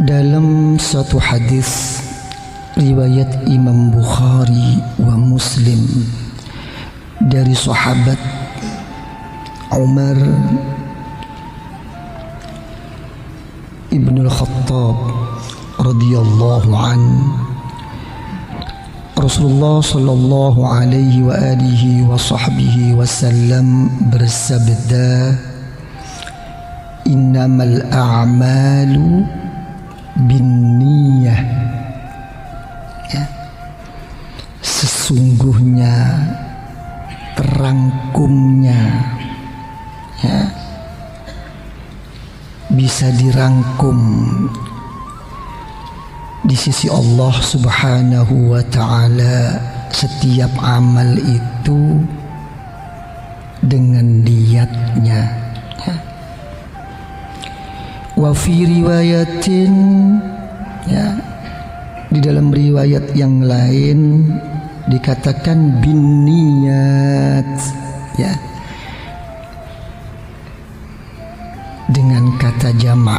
Dalam satu hadis riwayat Imam Bukhari wa Muslim dari sahabat Umar ibn al-Khattab radhiyallahu anhu, Rasulullah sallallahu alaihi wa alihi wa sahbihi wasallam bersabda, innamal a'malu binniyah, ya, sesungguhnya terangkumnya, ya, bisa dirangkum di sisi Allah Subhanahu wa ta'ala setiap amal itu dengan niatnya. Wa fi riwayatin, ya, di dalam riwayat yang lain dikatakan bin niyat, ya, dengan kata jamak.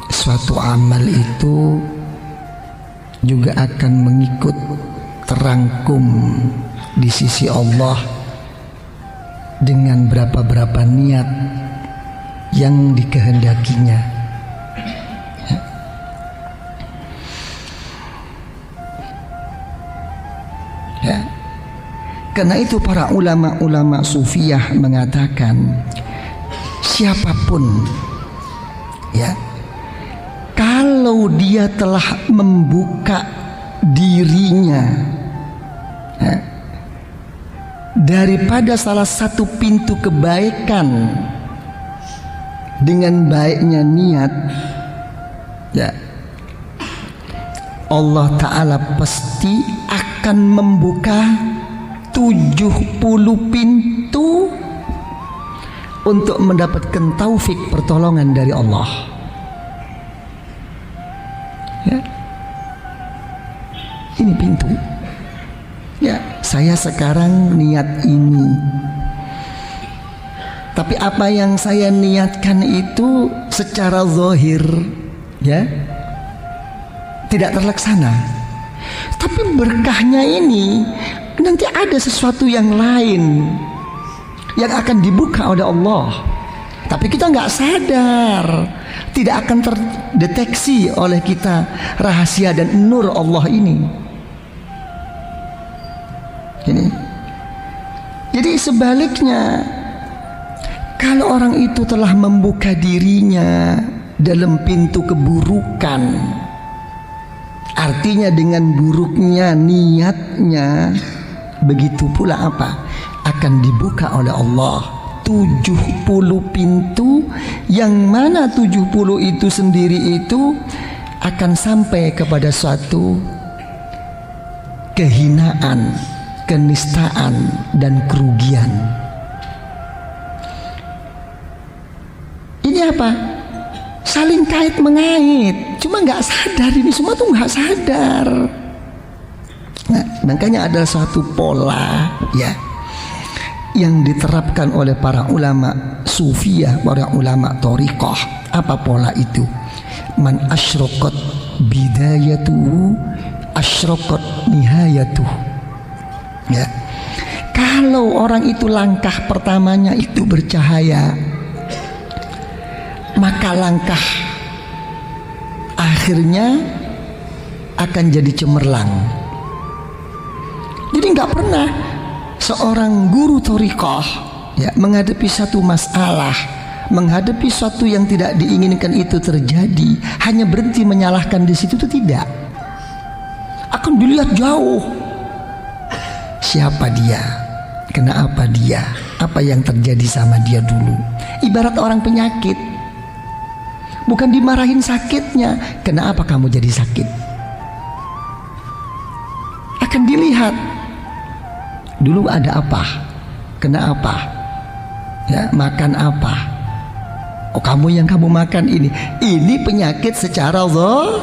Suatu amal itu juga akan mengikut terangkum di sisi Allah dengan berapa niat yang dikehendakinya, ya. Ya. Karena itu para ulama sufiyah mengatakan, siapapun, ya, kalau dia telah membuka dirinya, ya, daripada salah satu pintu kebaikan dengan baiknya niat, ya, Allah Ta'ala pasti akan membuka 70 pintu untuk mendapatkan taufik pertolongan dari Allah, ya. Ini pintu, ya. Saya sekarang niat ini, tapi apa yang saya niatkan itu secara zahir, ya, tidak terlaksana. Tapi berkahnya ini nanti ada sesuatu yang lain yang akan dibuka oleh Allah, tapi kita nggak sadar, tidak akan terdeteksi oleh kita rahasia dan nur Allah ini. Jadi sebaliknya, kalau orang itu telah membuka dirinya dalam pintu keburukan, artinya dengan buruknya niatnya, begitu pula apa? Akan dibuka oleh Allah 70 pintu, yang mana 70 itu sendiri itu akan sampai kepada suatu kehinaan, kenistaan, dan kerugian. Ini apa? Saling kait mengait. Cuma nggak sadar, ini semua tuh nggak sadar. Nah, makanya ada suatu pola, ya, yang diterapkan oleh para ulama sufiyah, para ulama thariqah. Apa pola itu? Man asyraqat bidayatuhu asyraqat nihayatuhu, ya. Kalau orang itu langkah pertamanya itu bercahaya, maka langkah akhirnya akan jadi cemerlang. Jadi nggak pernah seorang guru thariqah, ya, menghadapi satu masalah, menghadapi sesuatu yang tidak diinginkan itu terjadi, hanya berhenti menyalahkan di situ, itu tidak. Akan dilihat jauh. Siapa dia? Kenapa dia? Apa yang terjadi sama dia dulu? Ibarat orang penyakit, bukan dimarahin sakitnya. Kenapa kamu jadi sakit? Akan dilihat dulu ada apa, kenapa, ya, makan apa. Oh, kamu yang kamu makan ini penyakit secara zahir,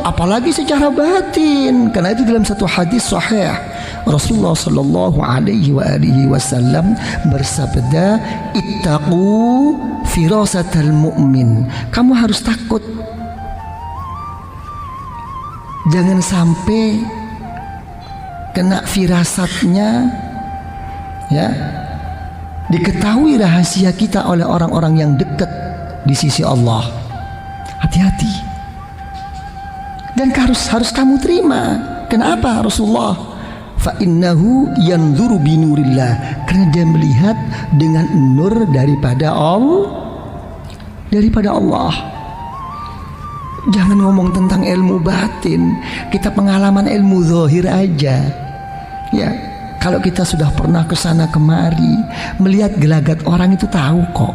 apalagi secara batin. Karena itu dalam satu hadis sahih Rasulullah sallallahu alaihi wasallam bersabda, ittaqu firasatal mu'min. Kamu harus takut Jangan sampai kena firasatnya, ya, diketahui rahasia kita oleh orang-orang yang dekat di sisi Allah. Hati-hati. Dan harus kamu terima. Kenapa Rasulullah? Fa innahu yanzuru binurillah, karena dia melihat dengan nur daripada Allah. Jangan ngomong tentang ilmu batin, kita pengalaman ilmu zahir aja. Ya, kalau kita sudah pernah kesana kemari, melihat gelagat orang itu tahu kok.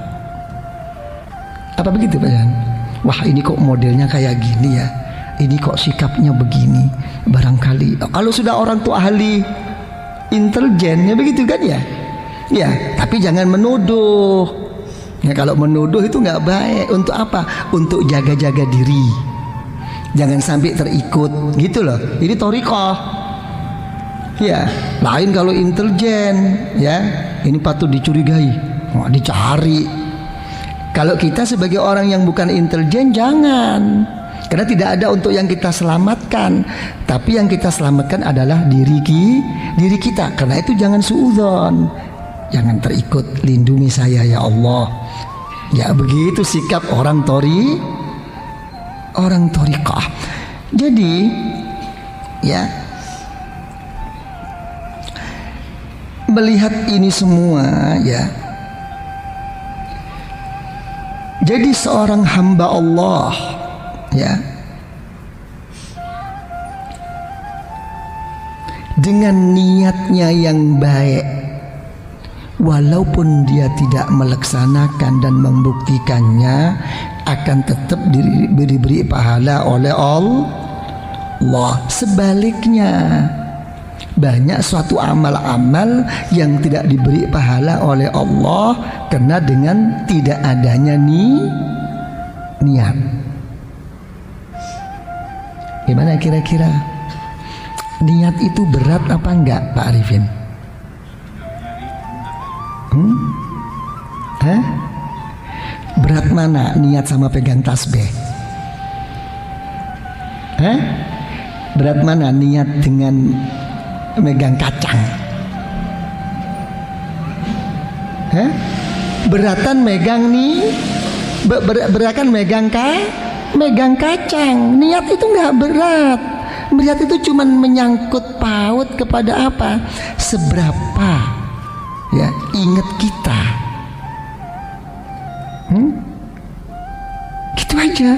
Apa begitu Pak Jan? Wah, ini kok modelnya kayak gini ya, ini kok sikapnya begini. Barangkali kalau sudah orang tuh ahli intelijen ya begitu kan ya. Ya, tapi jangan menuduh. Ya, kalau menuduh itu nggak baik. Untuk apa? Untuk jaga-jaga diri. Jangan sampai terikut gitu loh. Ini thariqah. Ya, lain kalau intelijen, ya. Ini patut dicurigai. Wah, dicari. Kalau kita sebagai orang yang bukan intelijen, jangan. Karena tidak ada untuk yang kita selamatkan. Tapi yang kita selamatkan adalah diri kita. Karena itu jangan suudzon. Jangan terikut, lindungi saya ya Allah. Ya, begitu sikap orang thariqah. Jadi ya, melihat ini semua ya, jadi seorang hamba Allah ya, dengan niatnya yang baik, walaupun dia tidak melaksanakan dan membuktikannya, akan tetap diberi pahala oleh Allah. Sebaliknya, banyak suatu amal-amal yang tidak diberi pahala oleh Allah karena dengan tidak adanya niat. Gimana kira-kira? Niat itu berat apa enggak, Pak Arifin? Berat mana, niat sama pegang tasbih? Berat mana niat dengan megang kacang? Beratan megang beratan megang kacang. Niat itu nggak berat. Niat itu cuman menyangkut paut kepada apa? Seberapa ya ingat kita. Gitu aja.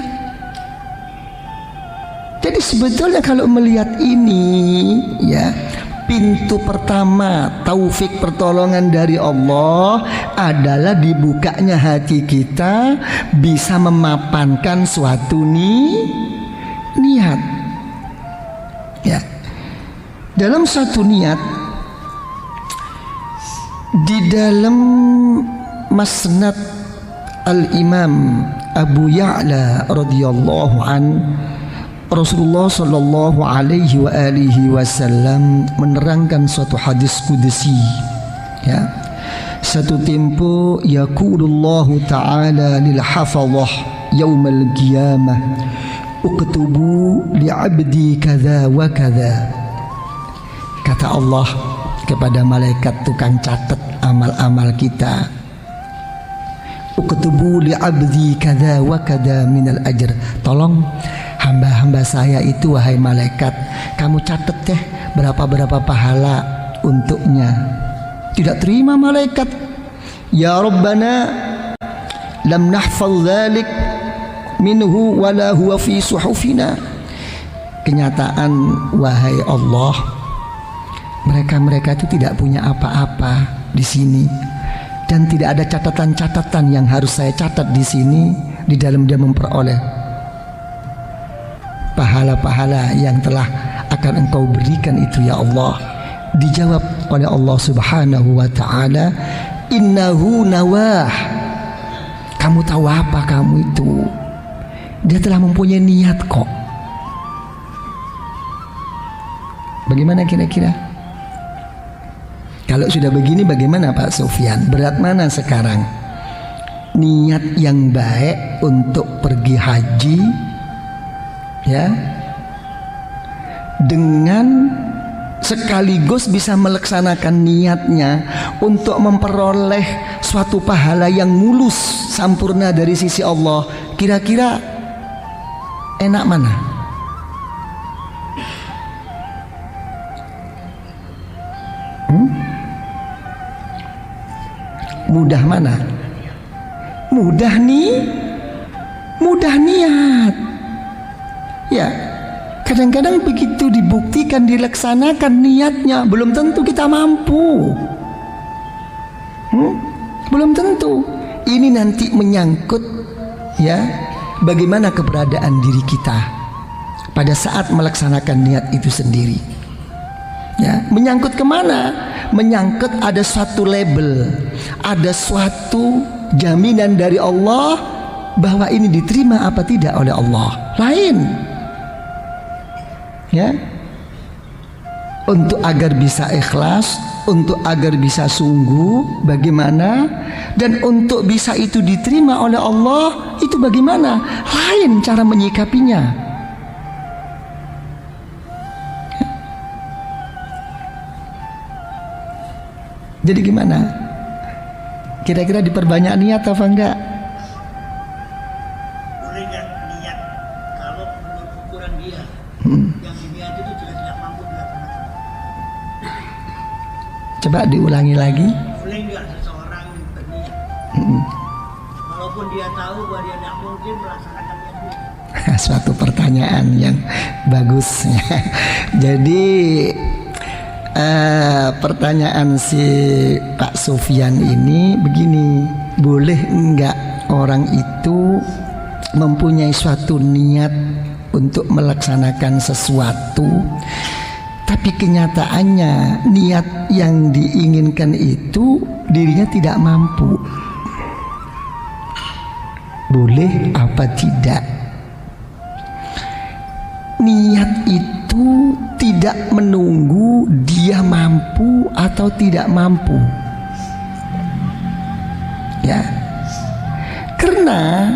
Jadi sebetulnya kalau melihat ini ya, pintu pertama taufik pertolongan dari Allah adalah dibukanya hati kita bisa memapankan suatu niat. Ya. Dalam satu niat, di dalam Masnad Al-Imam Abu Ya'la radhiyallahu an, Rasulullah sallallahu alaihi wa alihi wasallam menerangkan suatu hadis qudsi ya. Satu tempo yaqulullahu ta'ala lil hafadhah yaumal qiyamah uktubu li 'abdi kadza wa kadza. Kata Allah kepada malaikat tukang catat amal-amal kita, uktubu li 'abdi kadza wa kadza minal ajr. Tolong hamba-hamba saya itu wahai malaikat, kamu catat deh berapa pahala untuknya. Tidak terima malaikat. Ya Rabbana lam nahfaz dzalik minhu wala huwa fi suhufina. Kenyataan wahai Allah, mereka itu tidak punya apa-apa di sini dan tidak ada catatan-catatan yang harus saya catat di sini di dalam dia memperoleh pahala-pahala yang telah akan engkau berikan itu ya Allah. Dijawab oleh Allah subhanahu wa ta'ala, innahu nawah. Kamu tahu apa kamu itu? Dia telah mempunyai niat kok. Bagaimana kira-kira? Kalau sudah begini bagaimana Pak Sufyan? Berat mana sekarang? Niat yang baik untuk pergi haji ya, dengan sekaligus bisa melaksanakan niatnya untuk memperoleh suatu pahala yang mulus sampurna dari sisi Allah, kira-kira enak mana? Mudah mana? Mudah niat. Ya, kadang-kadang begitu dibuktikan, dilaksanakan niatnya, belum tentu kita mampu. Belum tentu. Ini nanti menyangkut ya, bagaimana keberadaan diri kita pada saat melaksanakan niat itu sendiri. Ya, menyangkut kemana? Menyangkut ada suatu label, ada suatu jaminan dari Allah bahwa ini diterima apa tidak oleh Allah. Lain. Ya, untuk agar bisa ikhlas, untuk agar bisa sungguh bagaimana, dan untuk bisa itu diterima oleh Allah itu bagaimana, lain cara menyikapinya. Jadi gimana? Kira-kira diperbanyak niat apa enggak? Boleh nggak niat kalau menurut ukuran dia yang diniat itu juga tidak mampu dilaksanakan? Coba diulangi lagi. Boleh nggak seseorang berniat walaupun dia tahu bahwa dia tidak mungkin melaksanakan niat itu? Suatu pertanyaan yang bagus. Jadi pertanyaan si Pak Sufyan ini begini, boleh enggak orang itu mempunyai suatu niat untuk melaksanakan sesuatu, tapi kenyataannya niat yang diinginkan itu dirinya tidak mampu? Boleh apa tidak? Niat itu tidak menunggu dia mampu atau tidak mampu. Ya. Karena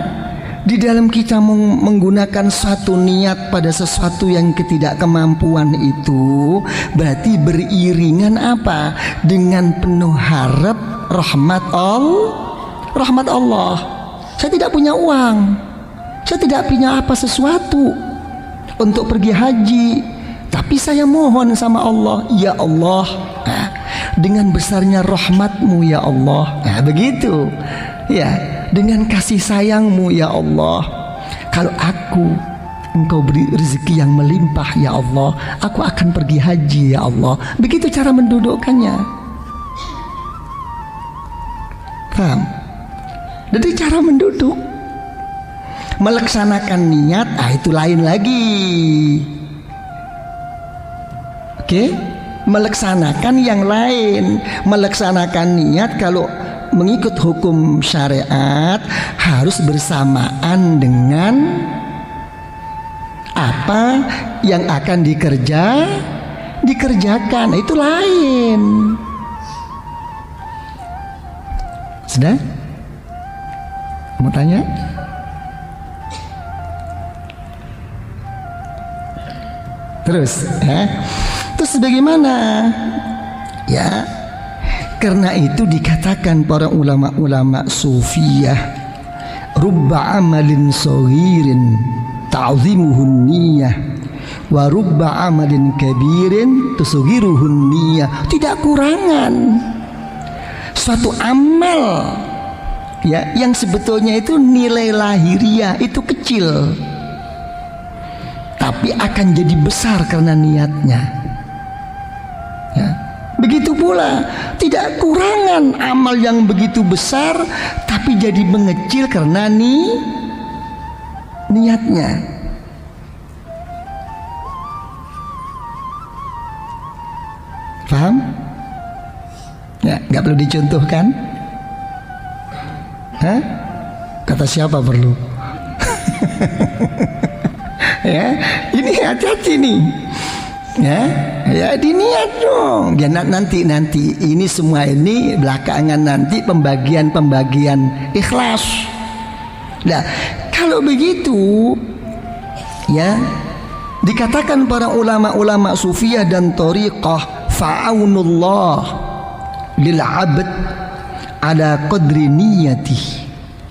di dalam kita menggunakan suatu niat pada sesuatu yang ketidakmampuan itu berarti beriringan apa? Dengan penuh harap rahmat Allah. Saya tidak punya uang, saya tidak punya apa sesuatu untuk pergi haji, tapi saya mohon sama Allah, ya Allah, dengan besarnya rahmatmu ya Allah, begitu ya, dengan kasih sayangmu ya Allah, kalau engkau beri rezeki yang melimpah ya Allah, aku akan pergi haji ya Allah. Begitu cara mendudukkannya. Paham? Jadi cara menduduk, melaksanakan niat, itu lain lagi. Oke? Melaksanakan yang lain. Melaksanakan niat kalau mengikut hukum syariat harus bersamaan dengan apa yang akan dikerjakan. Itu lain. Sudah? Mau tanya? Terus bagaimana? Ya, karena itu dikatakan para ulama-ulama sufiyah, rubba amalin saghirin ta'zimuhun niyah wa rubba amalin kabirin tusghiruhun niyah. Tidak kurangan suatu amal ya yang sebetulnya itu nilai lahiriah itu kecil, tapi akan jadi besar karena niatnya. Ya. Begitu pula tidak kurangan amal yang begitu besar tapi jadi mengecil karena niatnya. Paham? Ya, nggak perlu dicontohkan. Hah? Kata siapa perlu? Ya, ini hati-hati nih. Ya diniat dong. Ya nanti ini semua ini belakangan nanti pembagian ikhlas. Nah, kalau begitu ya Dikatakan para ulama-ulama sufiyah dan thariqah, fa'aunullah lil 'abd ala qadri niyatih.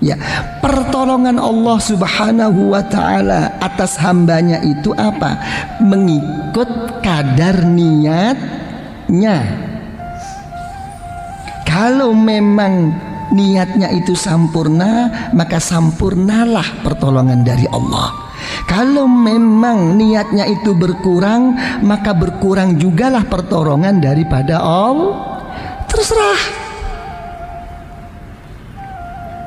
Ya, pertolongan Allah Subhanahu wa taala atas hambanya itu apa? Mengikut kadar niatnya. Kalau memang niatnya itu sampurna, maka sampurnalah pertolongan dari Allah. Kalau memang niatnya itu berkurang, maka berkurang jugalah pertolongan daripada Allah. Terserah.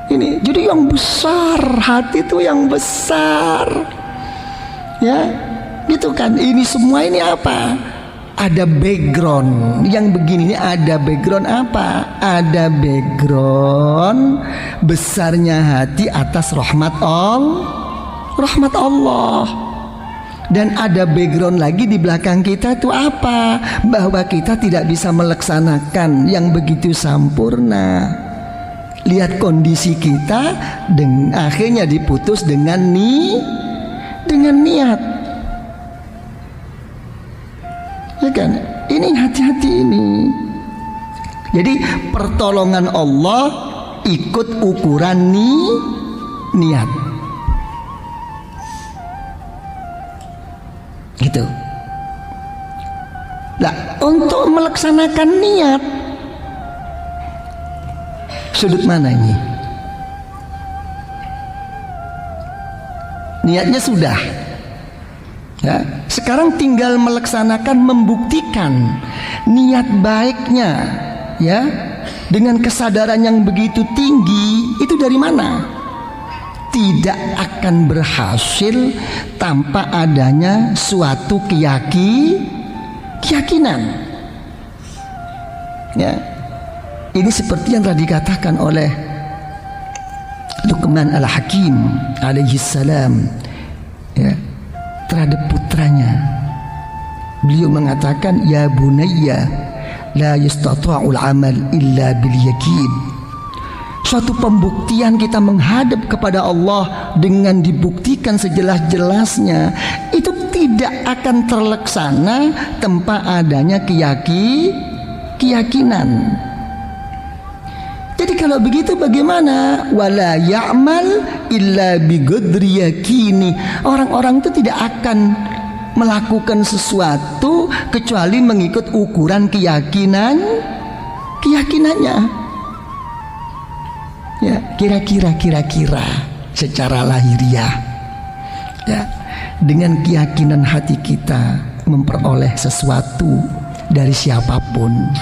Ini jadi yang besar, hati itu yang besar, ya, gitu kan. Ini semua ini apa? Ada background yang begini. Ini ada background apa? Ada background besarnya hati atas rahmat Allah. Dan ada background lagi di belakang kita itu apa? Bahwa kita tidak bisa melaksanakan yang begitu sampurna. Lihat kondisi kita, dan akhirnya diputus dengan niat, ya kan? Ini hati-hati ini. Jadi pertolongan Allah ikut ukuran niat, gitu. Nah, untuk melaksanakan niat, sudut mana ini? Niatnya sudah, ya. Sekarang tinggal melaksanakan, membuktikan niat baiknya, ya, dengan kesadaran yang begitu tinggi. Itu dari mana? Tidak akan berhasil tanpa adanya suatu keyakinan, ya. Ini seperti yang telah dikatakan oleh Luqman al-Hakim alaihi salam, ya, terhadap putranya. Beliau mengatakan, ya bunayya la yastata'ul amal illa bil yakin. Suatu pembuktian kita menghadap kepada Allah dengan dibuktikan sejelas-jelasnya, itu tidak akan terlaksana tanpa adanya keyakinan. Jadi kalau begitu bagaimana? Wala ya'mal illa biqadri yakini. Orang-orang itu tidak akan melakukan sesuatu kecuali mengikut ukuran keyakinannya. Ya, kira-kira secara lahiriah, ya, dengan keyakinan hati kita memperoleh sesuatu dari siapapun.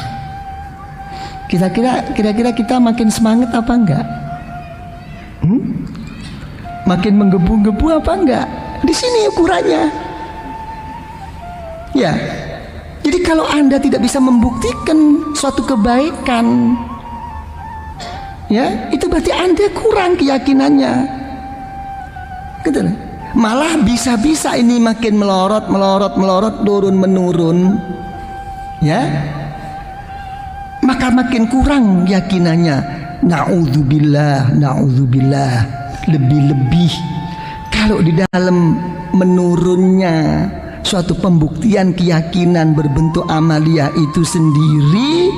Kira-kira kita makin semangat apa enggak? Makin menggebu-gebu apa enggak? Di sini ukurannya. Ya. Jadi kalau Anda tidak bisa membuktikan suatu kebaikan, ya, itu berarti Anda kurang keyakinannya. Gitu. Malah bisa-bisa ini makin melorot, turun menurun, ya. Maka makin kurang yakinannya. Na'udzubillah. Lebih-lebih kalau di dalam menurunnya suatu pembuktian keyakinan berbentuk amalia itu sendiri,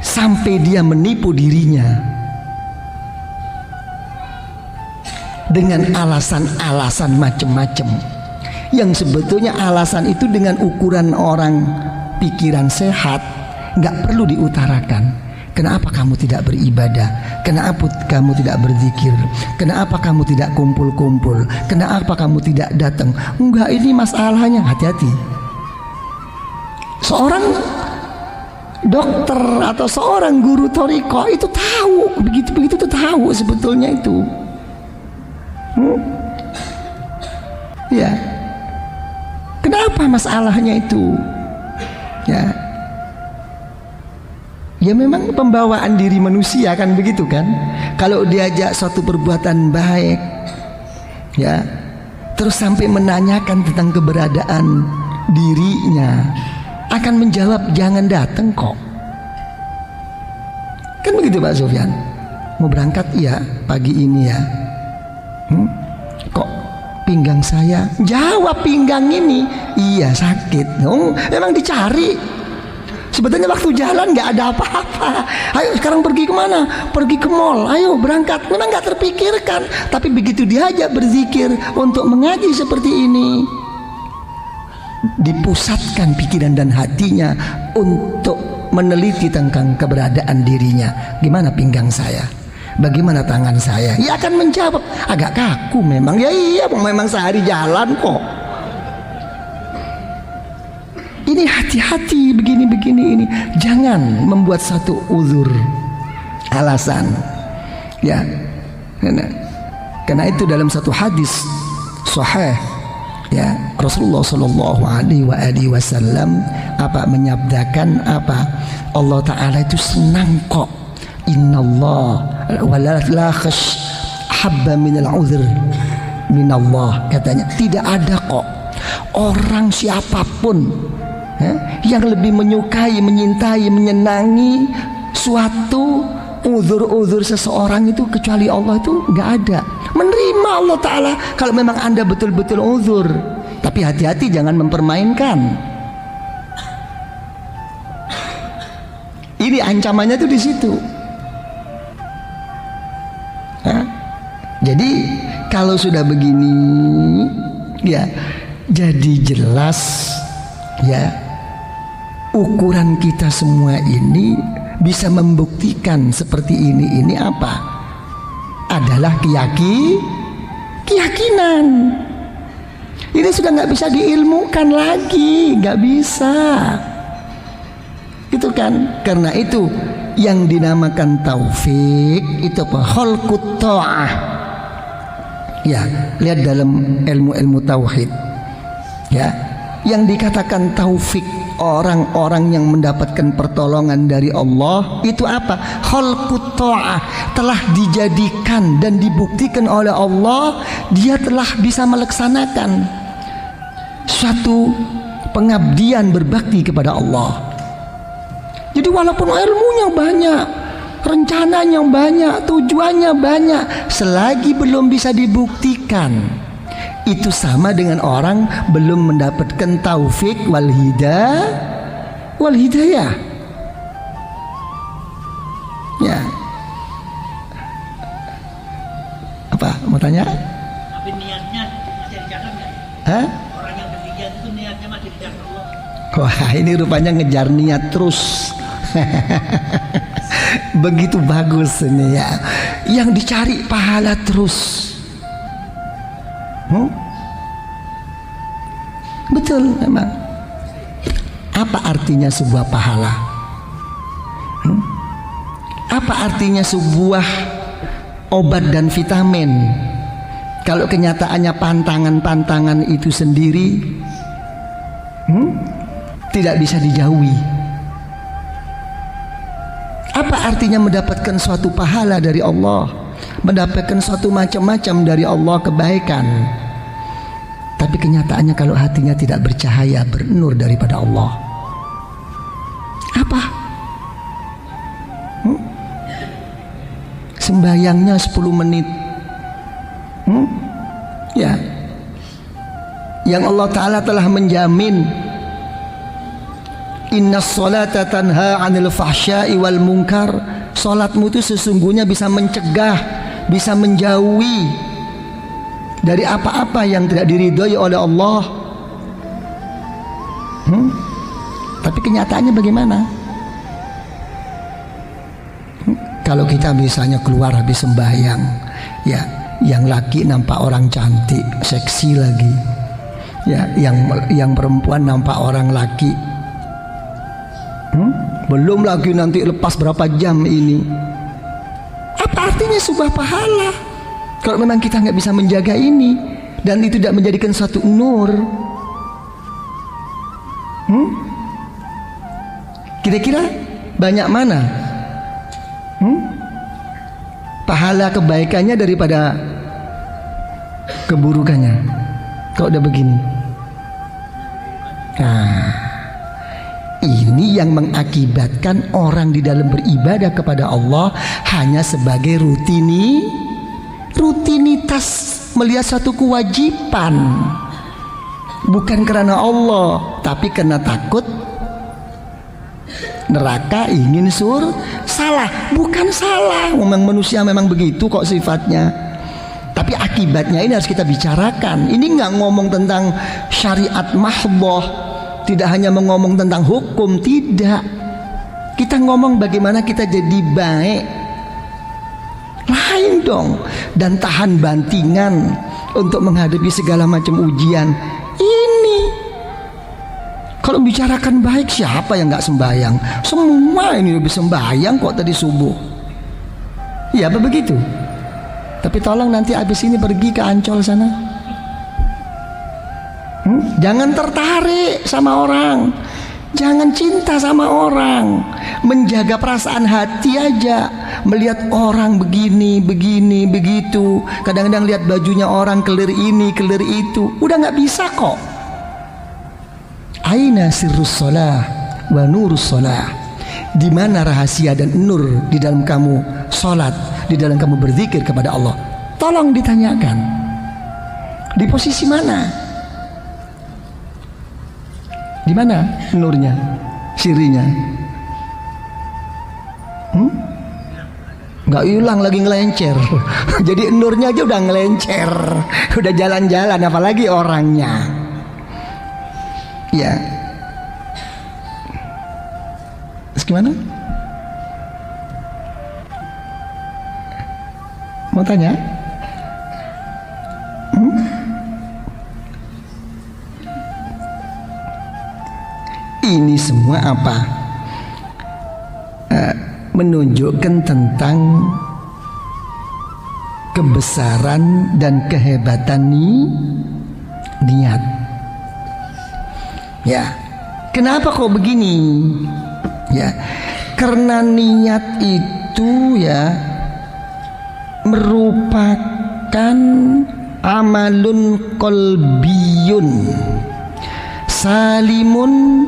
sampai dia menipu dirinya dengan alasan-alasan macam-macam, yang sebetulnya alasan itu dengan ukuran orang pikiran sehat nggak perlu diutarakan. Kenapa kamu tidak beribadah? Kenapa kamu tidak berzikir? Kenapa kamu tidak kumpul-kumpul? Kenapa kamu tidak datang? Enggak, ini masalahnya. Hati-hati. Seorang dokter atau seorang guru thariqah itu tahu, begitu tuh tahu sebetulnya itu. Ya. Kenapa masalahnya itu? Ya memang pembawaan diri manusia kan begitu kan. Kalau diajak suatu perbuatan baik, ya, terus sampai menanyakan tentang keberadaan dirinya, akan menjawab jangan datang kok. Kan begitu Pak Sufyan. Mau berangkat iya pagi ini ya. Kok pinggang saya. Jawab pinggang ini, iya sakit. Memang dicari. Sebetulnya waktu jalan nggak ada apa-apa. Ayo sekarang pergi kemana? Pergi ke mall. Ayo berangkat. Memang nggak terpikirkan. Tapi begitu diajak berzikir untuk mengaji seperti ini, dipusatkan pikiran dan hatinya untuk meneliti tentang keberadaan dirinya. Gimana pinggang saya? Bagaimana tangan saya? Ya akan menjawab, agak kaku memang. Ya iya, memang sehari jalan kok. Ini hati-hati begini-begini ini. Jangan membuat satu uzur, alasan. Ya, karena itu dalam satu hadis sahih, ya, Rasulullah Shallallahu Alaihi Wasallam menyabdakan Allah Taala itu senang kok. Innallah wala khash habba minal uzr minallah, katanya tidak ada kok orang siapapun yang lebih menyukai, menyintai, menyenangi suatu uzur-uzur seseorang itu kecuali Allah. Itu nggak ada. Menerima Allah Ta'ala kalau memang Anda betul-betul uzur, tapi hati-hati jangan mempermainkan. Ini ancamannya tuh di situ. Jadi kalau sudah begini, ya, jadi jelas, ya, ukuran kita semua ini bisa membuktikan seperti ini apa? Adalah keyakinan. Ini sudah nggak bisa diilmukan lagi, nggak bisa. Itu kan, karena itu yang dinamakan taufik itu apa? Khalqut ta'ah. Ya, lihat dalam ilmu-ilmu tauhid. Ya, yang dikatakan taufik, orang-orang yang mendapatkan pertolongan dari Allah itu apa? Khalqut ta'ah, telah dijadikan dan dibuktikan oleh Allah dia telah bisa melaksanakan suatu pengabdian berbakti kepada Allah. Jadi walaupun ilmunya banyak, rencananya banyak, tujuannya banyak, selagi belum bisa dibuktikan, itu sama dengan orang belum mendapatkan taufik wal hidayah. Ya. Apa mau tanya? Tapi niatnya masih dicatat nggak? Hah? Orang yang demikian itu niatnya masih dicatat Allah. Wah, ini rupanya ngejar niat terus. Begitu bagus ini ya. Yang dicari pahala terus. Betul memang. Apa artinya sebuah pahala? Apa artinya sebuah obat dan vitamin kalau kenyataannya pantangan-pantangan itu sendiri tidak bisa dijauhi? Apa artinya mendapatkan suatu pahala dari Allah, mendapatkan suatu macam-macam dari Allah kebaikan, tapi kenyataannya kalau hatinya tidak bercahaya, bernur daripada Allah? Apa? Sembayangnya 10 menit, ya, yang Allah Ta'ala telah menjamin inna sholata tanha 'anil fahsya'i wal munkar. Salatmu itu sesungguhnya bisa mencegah, bisa menjauhi dari apa-apa yang tidak diridhoi oleh Allah. Tapi kenyataannya bagaimana? Kalau kita misalnya keluar habis sembahyang, ya, yang laki nampak orang cantik, seksi lagi, ya, yang perempuan nampak orang laki, belum lagi nanti lepas berapa jam ini. Apa artinya sebuah pahala kalau memang kita nggak bisa menjaga ini dan itu tidak menjadikan suatu nur? Kira-kira banyak mana pahala kebaikannya daripada keburukannya kalau udah begini? Nah, ini yang mengakibatkan orang di dalam beribadah kepada Allah hanya sebagai rutinitas melihat satu kewajiban, bukan karena Allah, tapi karena takut neraka, ingin salah. Bukan salah, memang manusia memang begitu kok sifatnya, tapi akibatnya ini harus kita bicarakan. Ini nggak ngomong tentang syariat mahdhah, tidak hanya mengomong tentang hukum, tidak. Kita ngomong bagaimana kita jadi baik, lain dong, dan tahan bantingan untuk menghadapi segala macam ujian. Ini kalau bicarakan baik, siapa yang nggak sembahyang? Semua ini lebih sembahyang kok tadi subuh. Ya apa begitu? Tapi tolong nanti abis ini pergi ke Ancol sana, jangan tertarik sama orang, jangan cinta sama orang, menjaga perasaan hati aja. Melihat orang begini, begitu, kadang-kadang lihat bajunya orang kelir ini, kelir itu, udah nggak bisa kok. Aina sirrus shalah wa nurus shalah, di mana rahasia dan nur di dalam kamu sholat, di dalam kamu berzikir kepada Allah? Tolong ditanyakan, di posisi mana? Di mana nurnya, sirinya? Nggak hilang, lagi ngelencer. Jadi nurnya aja udah ngelencer, udah jalan-jalan, apalagi orangnya. Ya, terus gimana? Mau tanya? Ini semua apa? Menunjukkan tentang kebesaran dan kehebatan niat. Ya, kenapa kok begini? Ya, karena niat itu ya merupakan amalun qalbiyun salimun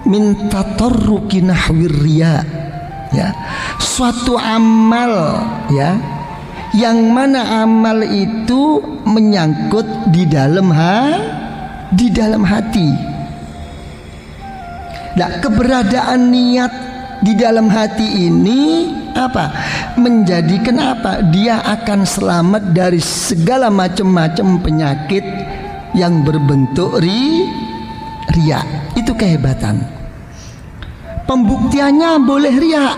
min tatarruki nahwir riya. Ya, suatu amal ya, yang mana amal itu menyangkut di dalam hati. Nah, keberadaan niat di dalam hati ini apa? Menjadikan apa? Dia akan selamat dari segala macam penyakit yang berbentuk riya. Itu kehebatan. Pembuktiannya boleh riya,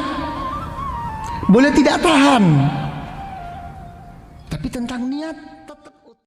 boleh tidak tahan, tapi tentang niat